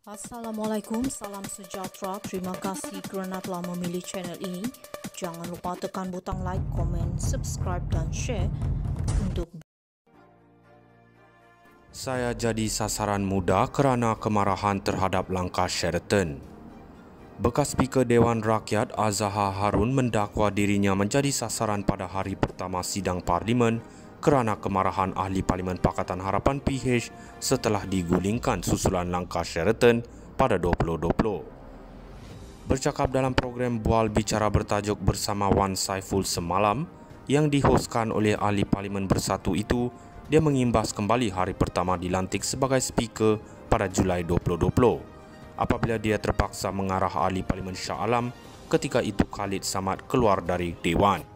Assalamualaikum, salam sejahtera. Terima kasih kerana telah memilih channel ini. Jangan lupa tekan butang like, komen, subscribe dan share untuk Saya jadi sasaran muda kerana kemarahan terhadap langkah Sheraton. Bekas Speaker Dewan Rakyat Azhar Harun mendakwa dirinya menjadi sasaran pada hari pertama sidang Parlimen kerana kemarahan Ahli Parlimen Pakatan Harapan PH setelah digulingkan susulan langkah Sheraton pada 2020. Bercakap dalam program Bual Bicara bertajuk Bersama Wan Saiful semalam yang dihoskan oleh Ahli Parlimen Bersatu itu, dia mengimbas kembali hari pertama dilantik sebagai Speaker pada Julai 2020 apabila dia terpaksa mengarah Ahli Parlimen Shah Alam ketika itu Khalid Samad keluar dari Dewan.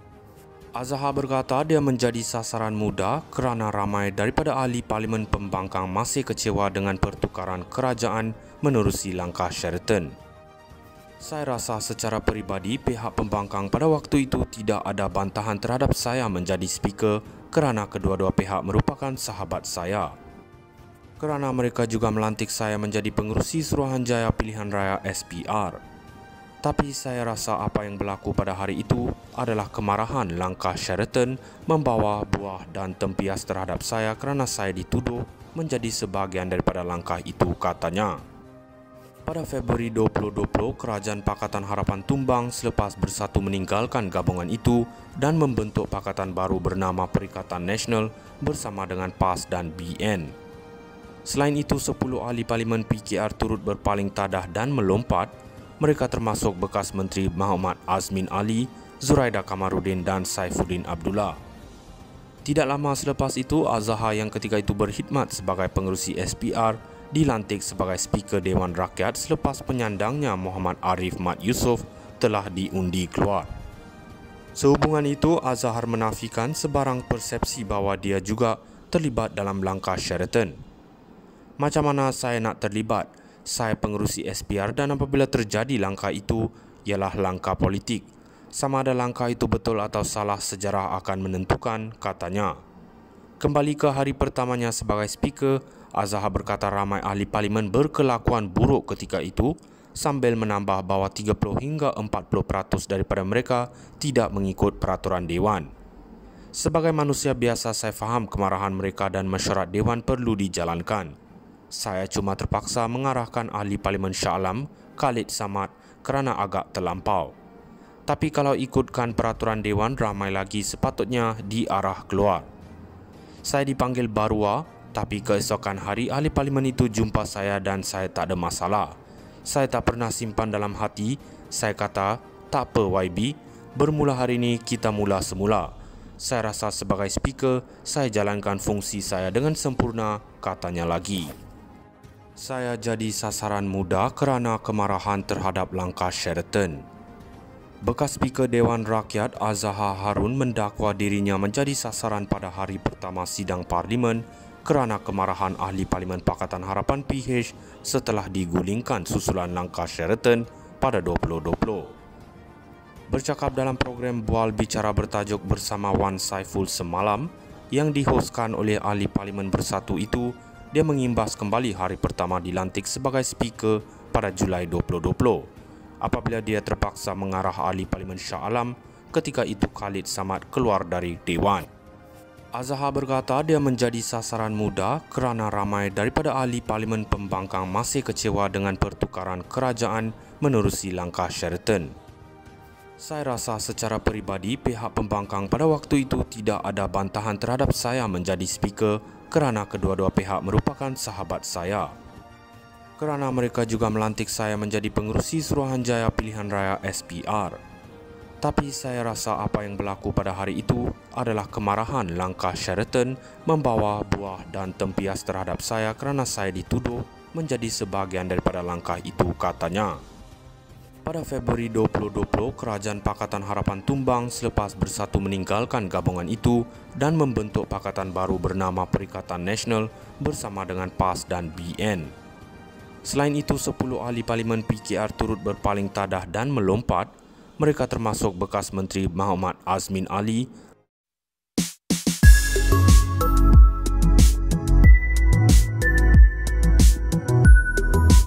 Azhar berkata dia menjadi sasaran muda kerana ramai daripada Ahli Parlimen pembangkang masih kecewa dengan pertukaran kerajaan menerusi langkah Sheraton. Saya rasa secara peribadi pihak pembangkang pada waktu itu tidak ada bantahan terhadap saya menjadi Speaker kerana kedua-dua pihak merupakan sahabat saya. Kerana mereka juga melantik saya menjadi pengerusi Suruhanjaya Pilihan Raya SPR. Tapi saya rasa apa yang berlaku pada hari itu adalah kemarahan langkah Sheraton membawa buah dan tempias terhadap saya kerana saya dituduh menjadi sebahagian daripada langkah itu, katanya. Pada Februari 2020, Kerajaan Pakatan Harapan tumbang selepas Bersatu meninggalkan gabungan itu dan membentuk pakatan baru bernama Perikatan Nasional bersama dengan PAS dan BN. Selain itu, 10 ahli parlimen PKR turut berpaling tadah dan melompat. Mereka termasuk bekas Menteri Muhammad Azmin Ali, Zuraida Kamarudin dan Saifuddin Abdullah. Tidak lama selepas itu, Azhar yang ketika itu berkhidmat sebagai pengerusi SPR dilantik sebagai Speaker Dewan Rakyat selepas penyandangnya Muhammad Arif Mat Yusof telah diundi keluar. Sehubungan itu, Azhar menafikan sebarang persepsi bahawa dia juga terlibat dalam langkah Sheraton. Macam mana saya nak terlibat? Saya pengerusi SPR dan apabila terjadi langkah itu ialah langkah politik. Sama ada langkah itu betul atau salah, sejarah akan menentukan, katanya. Kembali ke hari pertamanya sebagai Speaker, Azhar berkata ramai ahli parlimen berkelakuan buruk ketika itu sambil menambah bahawa 30 hingga 40% daripada mereka tidak mengikut peraturan Dewan. Sebagai manusia biasa, saya faham kemarahan mereka dan mesyuarat Dewan perlu dijalankan. Saya cuma terpaksa mengarahkan Ahli Parlimen Shah Alam, Khalid Samad kerana agak terlampau. Tapi kalau ikutkan peraturan Dewan, ramai lagi sepatutnya diarah keluar. Saya dipanggil Barua, tapi keesokan hari Ahli Parlimen itu jumpa saya dan saya tak ada masalah. Saya tak pernah simpan dalam hati. Saya kata, tak apa YB, bermula hari ini kita mula semula. Saya rasa sebagai Speaker, saya jalankan fungsi saya dengan sempurna, katanya lagi. Saya jadi sasaran muda kerana kemarahan terhadap langkah Sheraton. Bekas Speaker Dewan Rakyat Azhar Harun mendakwa dirinya menjadi sasaran pada hari pertama sidang Parlimen kerana kemarahan Ahli Parlimen Pakatan Harapan PH setelah digulingkan susulan langkah Sheraton pada 2020. Bercakap dalam program Bual Bicara bertajuk Bersama Wan Saiful semalam yang dihoskan oleh Ahli Parlimen Bersatu itu, dia mengimbas kembali hari pertama dilantik sebagai Speaker pada Julai 2020 apabila dia terpaksa mengarah Ahli Parlimen Shah Alam ketika itu Khalid Samad keluar dari Dewan. Azhar berkata dia menjadi sasaran muda kerana ramai daripada ahli parlimen pembangkang masih kecewa dengan pertukaran kerajaan menerusi langkah Sheraton. Saya rasa secara peribadi pihak pembangkang pada waktu itu tidak ada bantahan terhadap saya menjadi Speaker kerana kedua-dua pihak merupakan sahabat saya. Kerana mereka juga melantik saya menjadi pengerusi Suruhanjaya Pilihan Raya SPR. Tapi saya rasa apa yang berlaku pada hari itu adalah kemarahan langkah Sheraton membawa buah dan tempias terhadap saya kerana saya dituduh menjadi sebahagian daripada langkah itu, katanya. Pada Februari 2020, Kerajaan Pakatan Harapan tumbang selepas Bersatu meninggalkan gabungan itu dan membentuk pakatan baru bernama Perikatan Nasional bersama dengan PAS dan BN. Selain itu, 10 ahli parlimen PKR turut berpaling tadah dan melompat. Mereka termasuk bekas Menteri Muhammad Azmin Ali,